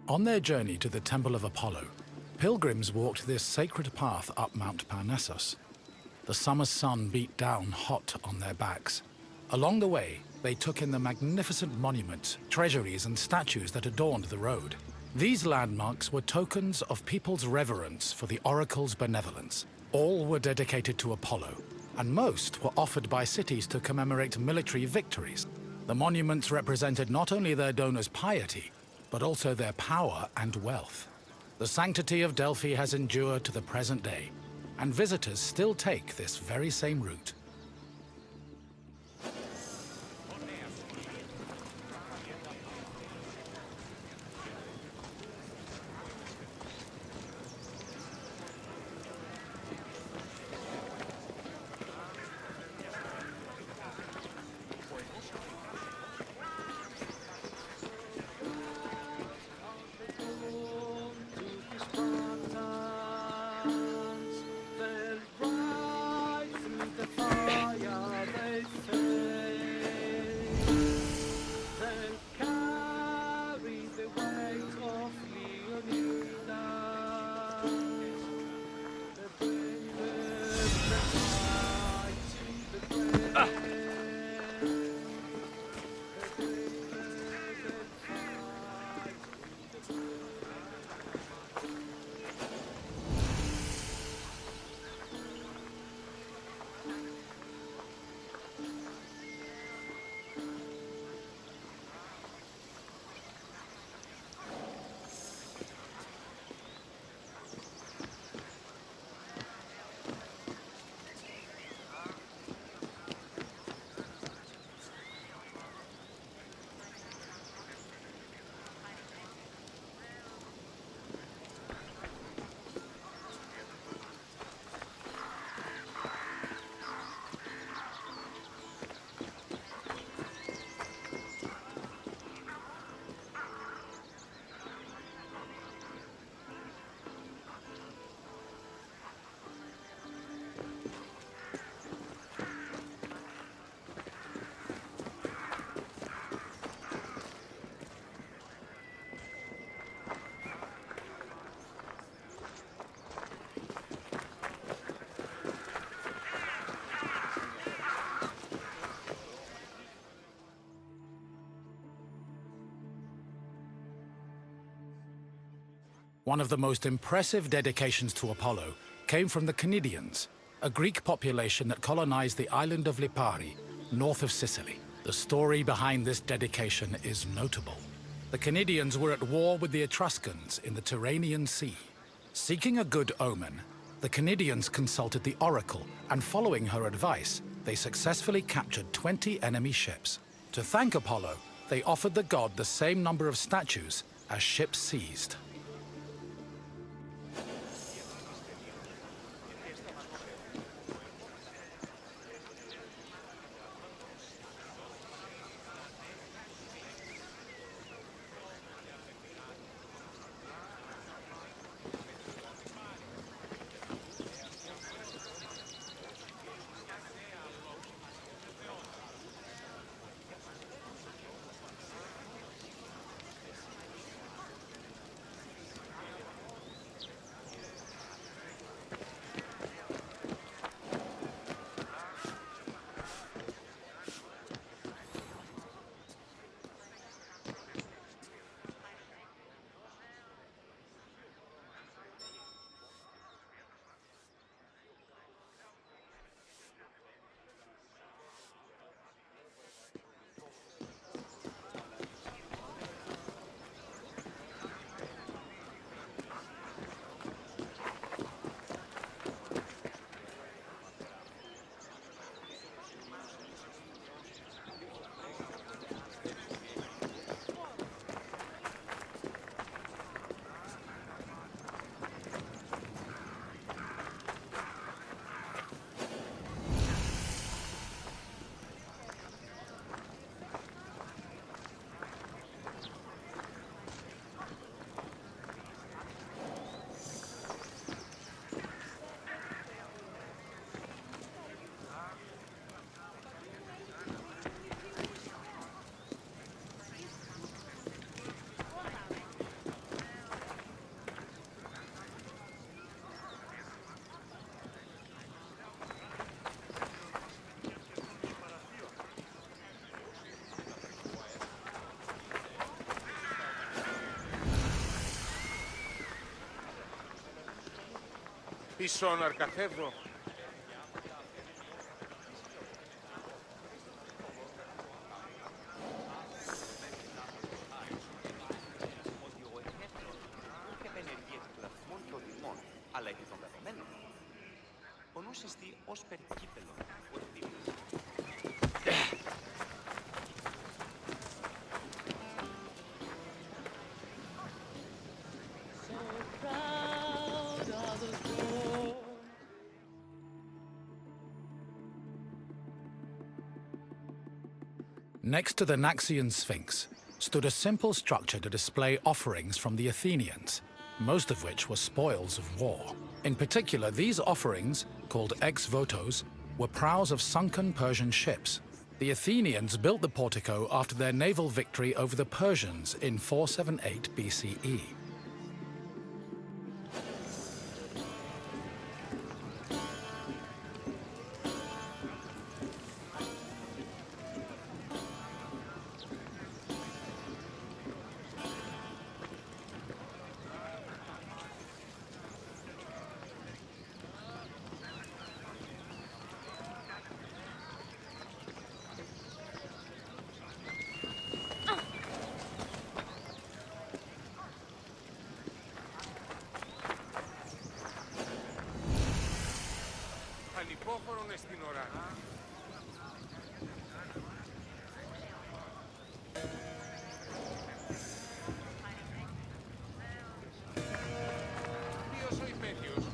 On their journey to the Temple of Apollo, pilgrims walked this sacred path up Mount Parnassus. The summer sun beat down hot on their backs. Along the way, they took in the magnificent monuments, treasuries, and statues that adorned the road. These landmarks were tokens of people's reverence for the oracle's benevolence. All were dedicated to Apollo, and most were offered by cities to commemorate military victories. The monuments represented not only their donors' piety, but also their power and wealth. The sanctity of Delphi has endured to the present day, and visitors still take this very same route. One of the most impressive dedications to Apollo came from the Cnidians, a Greek population that colonized the island of Lipari, north of Sicily. The story behind this dedication is notable. The Cnidians were at war with the Etruscans in the Tyrrhenian Sea. Seeking a good omen, the Cnidians consulted the oracle, and following her advice, they successfully captured 20 enemy ships. To thank Apollo, they offered the god the same number of statues as ships seized. Πίσω ναρκαθεύδο. Αλλά επί των δεδομένων, ο νους εστί ως περικύπελο. Next to the Naxian Sphinx stood a simple structure to display offerings from the Athenians, most of which were spoils of war. In particular, these offerings, called ex-votos, were prows of sunken Persian ships. The Athenians built the portico after their naval victory over the Persians in 478 BCE. Ανυπόφορον εστιν ώρα. Ποιος ο υπέτειος?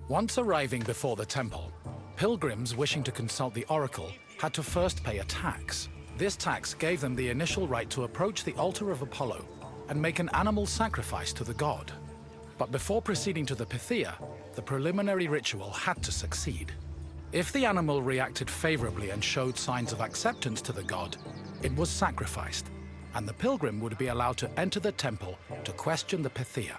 Once arriving before the temple, pilgrims wishing to consult the oracle had to first pay a tax. This tax gave them the initial right to approach the altar of Apollo and make an animal sacrifice to the god. But before proceeding to the Pythia, the preliminary ritual had to succeed. If the animal reacted favorably and showed signs of acceptance to the god, it was sacrificed, and the pilgrim would be allowed to enter the temple to question the Pythia.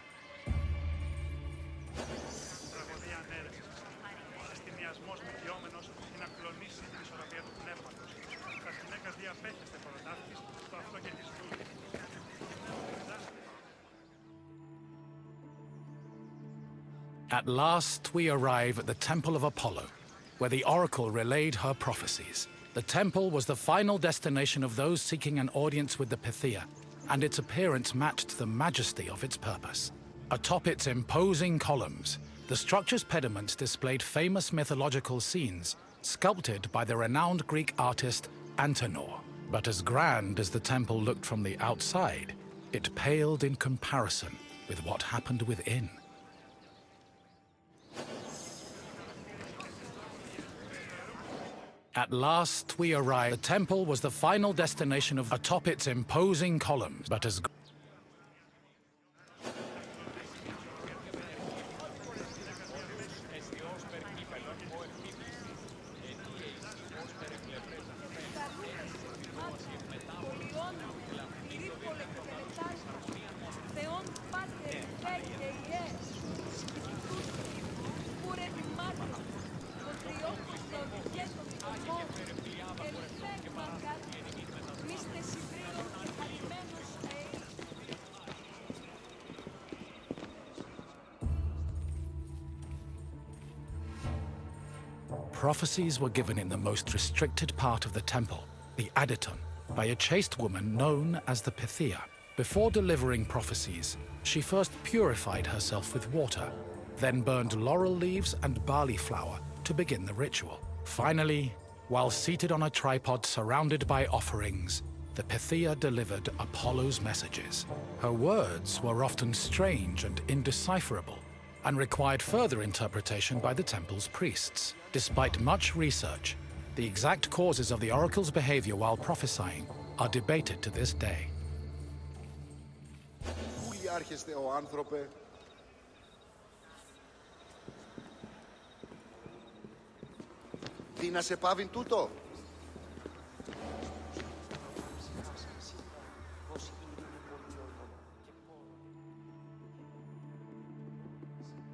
At last we arrive at the Temple of Apollo, where the oracle relayed her prophecies. The temple was the final destination of those seeking an audience with the Pythia, and its appearance matched the majesty of its purpose. Atop its imposing columns, the structure's pediments displayed famous mythological scenes, sculpted by the renowned Greek artist Antenor. But as grand as the temple looked from the outside, it paled in comparison with what happened within. At last we arrived. The temple was the final destination of atop its imposing columns, but as prophecies were given in the most restricted part of the temple, the Aditon, by a chaste woman known as the Pythia. Before delivering prophecies, she first purified herself with water, then burned laurel leaves and barley flour to begin the ritual. Finally, while seated on a tripod surrounded by offerings, the Pythia delivered Apollo's messages. Her words were often strange and indecipherable, and required further interpretation by the temple's priests. Despite much research, the exact causes of the oracle's behavior while prophesying are debated to this day. Πού άρχεστε ο άνθρωπε? Τι να σε πάβει τούτο?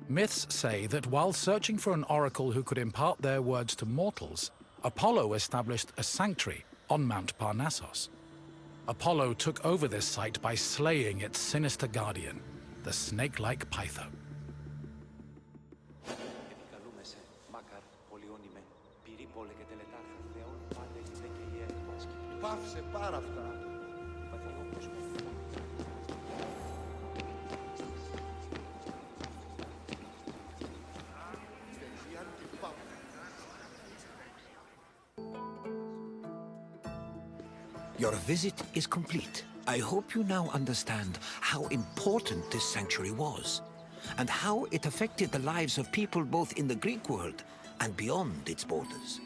Myths say that while searching for an oracle who could impart their words to mortals, Apollo established a sanctuary on Mount Parnassus. Apollo took over this site by slaying its sinister guardian, the snake-like Python. Πάυσε πάρα αυτά. Your visit is complete. I hope you now understand how important this sanctuary was, and how it affected the lives of people both in the Greek world and beyond its borders.